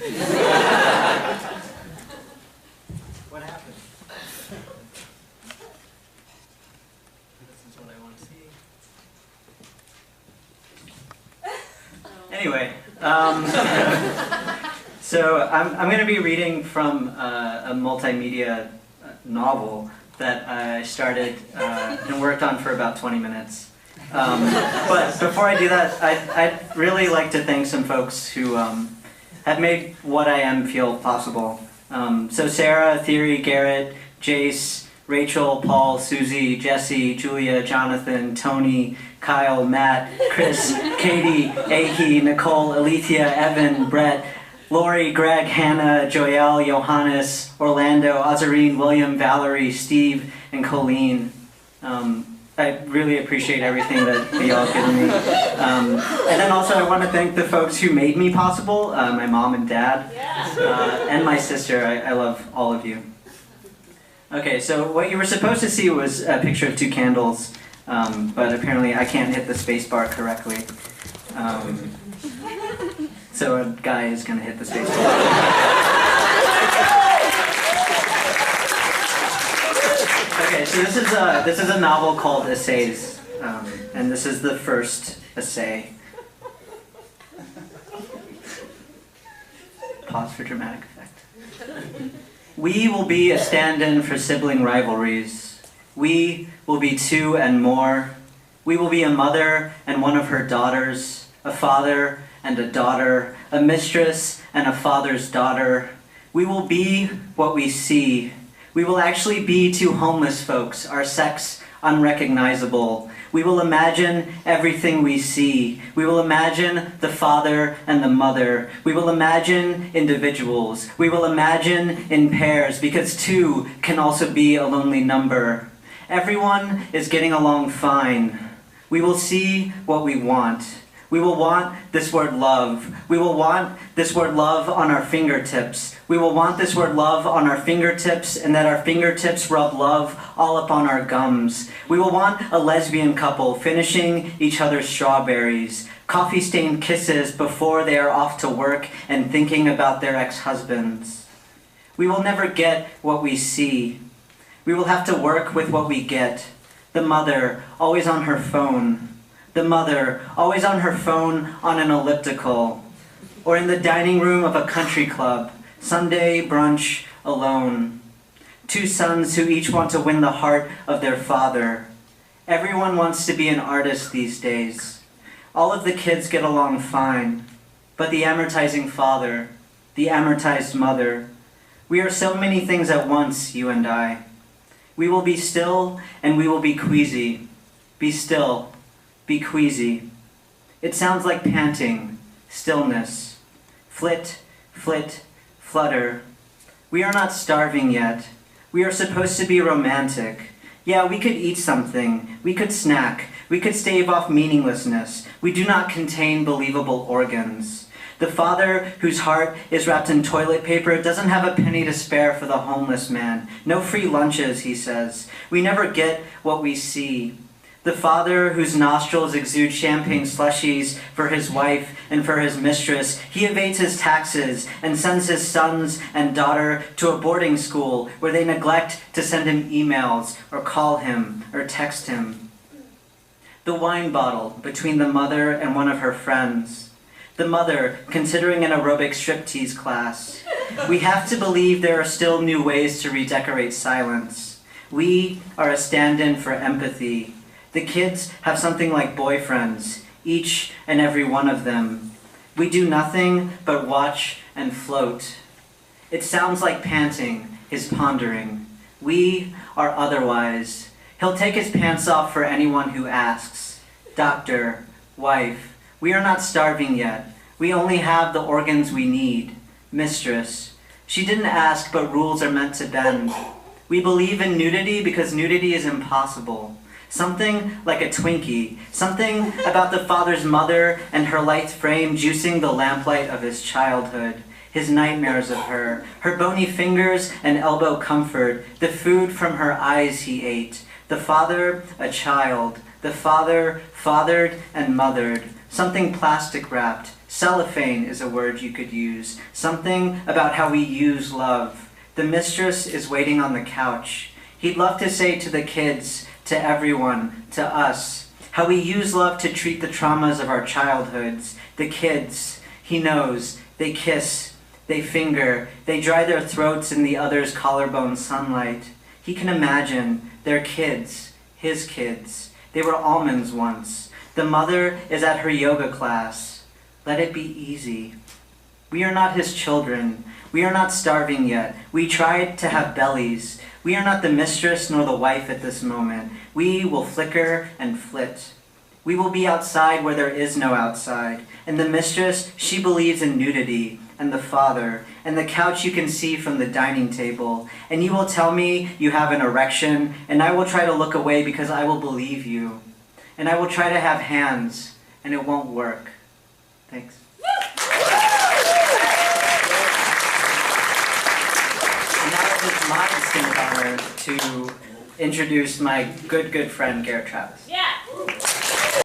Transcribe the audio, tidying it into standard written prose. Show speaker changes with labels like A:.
A: What happened? This is what I want to see. Anyway, so I'm going to be reading from a multimedia novel that I started and worked on for about 20 minutes. But before I do that, I'd really like to thank some folks who have made what I am feel possible. So Sarah, Thierry, Garrett, Jace, Rachel, Paul, Susie, Jesse, Julia, Jonathan, Tony, Kyle, Matt, Chris, Katie, Ahi, Nicole, Alethea, Evan, Brett, Lori, Greg, Hannah, Joelle, Johannes, Orlando, Azarine, William, Valerie, Steve, and Colleen. I really appreciate everything that y'all have given me. And then also I want to thank the folks who made me possible, my mom and dad, and my sister. I love all of you. Okay, so what you were supposed to see was a picture of two candles, but apparently I can't hit the space bar correctly. So a guy is going to hit the space bar. Okay, so this is a novel called Essays, and this is the first essay. Pause for dramatic effect. We will be a stand-in for sibling rivalries. We will be two and more. We will be a mother and one of her daughters, a father and a daughter, a mistress and a father's daughter. We will be what we see. We will actually be two homeless folks, our sex unrecognizable. We will imagine everything we see. We will imagine the father and the mother. We will imagine individuals. We will imagine in pairs, because two can also be a lonely number. Everyone is getting along fine. We will see what we want. We will want this word love. We will want this word love on our fingertips. We will want this word love on our fingertips, and that our fingertips rub love all up on our gums. We will want a lesbian couple finishing each other's strawberries, coffee-stained kisses before they are off to work and thinking about their ex-husbands. We will never get what we see. We will have to work with what we get. The mother, always on her phone. The mother, always on her phone on an elliptical. Or in the dining room of a country club, Sunday brunch alone. Two sons who each want to win the heart of their father. Everyone wants to be an artist these days. All of the kids get along fine. But the amortizing father, the amortized mother, we are so many things at once, you and I. We will be still and we will be queasy. Be still. Be queasy. It sounds like panting, stillness. Flit, flit, flutter. We are not starving yet. We are supposed to be romantic. Yeah, we could eat something. We could snack. We could stave off meaninglessness. We do not contain believable organs. The father whose heart is wrapped in toilet paper doesn't have a penny to spare for the homeless man. No free lunches, he says. We never get what we see. The father whose nostrils exude champagne slushies for his wife and for his mistress, he evades his taxes and sends his sons and daughter to a boarding school where they neglect to send him emails or call him or text him. The wine bottle between the mother and one of her friends. The mother considering an aerobic striptease class. We have to believe there are still new ways to redecorate silence. We are a stand-in for empathy. The kids have something like boyfriends, each and every one of them. We do nothing but watch and float. It sounds like panting, his pondering. We are otherwise. He'll take his pants off for anyone who asks. Doctor, wife, we are not starving yet. We only have the organs we need. Mistress, she didn't ask, but rules are meant to bend. We believe in nudity because nudity is impossible. Something like a Twinkie, something about the father's mother and her lithe frame juicing the lamplight of his childhood, his nightmares of her, her bony fingers and elbow comfort, the food from her eyes he ate, the father, a child, the father, fathered and mothered, something plastic wrapped, Cellophane is a word you could use. Something about how we use love. The mistress is waiting on the couch. He'd love to say to the kids, to everyone, to us, how we use love to treat the traumas of our childhoods. The kids, he knows, they kiss, they finger, they dry their throats in the other's collarbone sunlight. He can imagine their kids, his kids. They were almonds once. The mother is at her yoga class. Let it be easy. We are not his children. We are not starving yet. We tried to have bellies. We are not the mistress nor the wife at this moment. We will flicker and flit. We will be outside where there is no outside. And the mistress, she believes in nudity, and the father, and the couch you can see from the dining table. And you will tell me you have an erection, and I will try to look away because I will believe you. And I will try to have hands, and it won't work. Thanks. And now it is my distinct honor to introduce my good friend, Garrett Travis.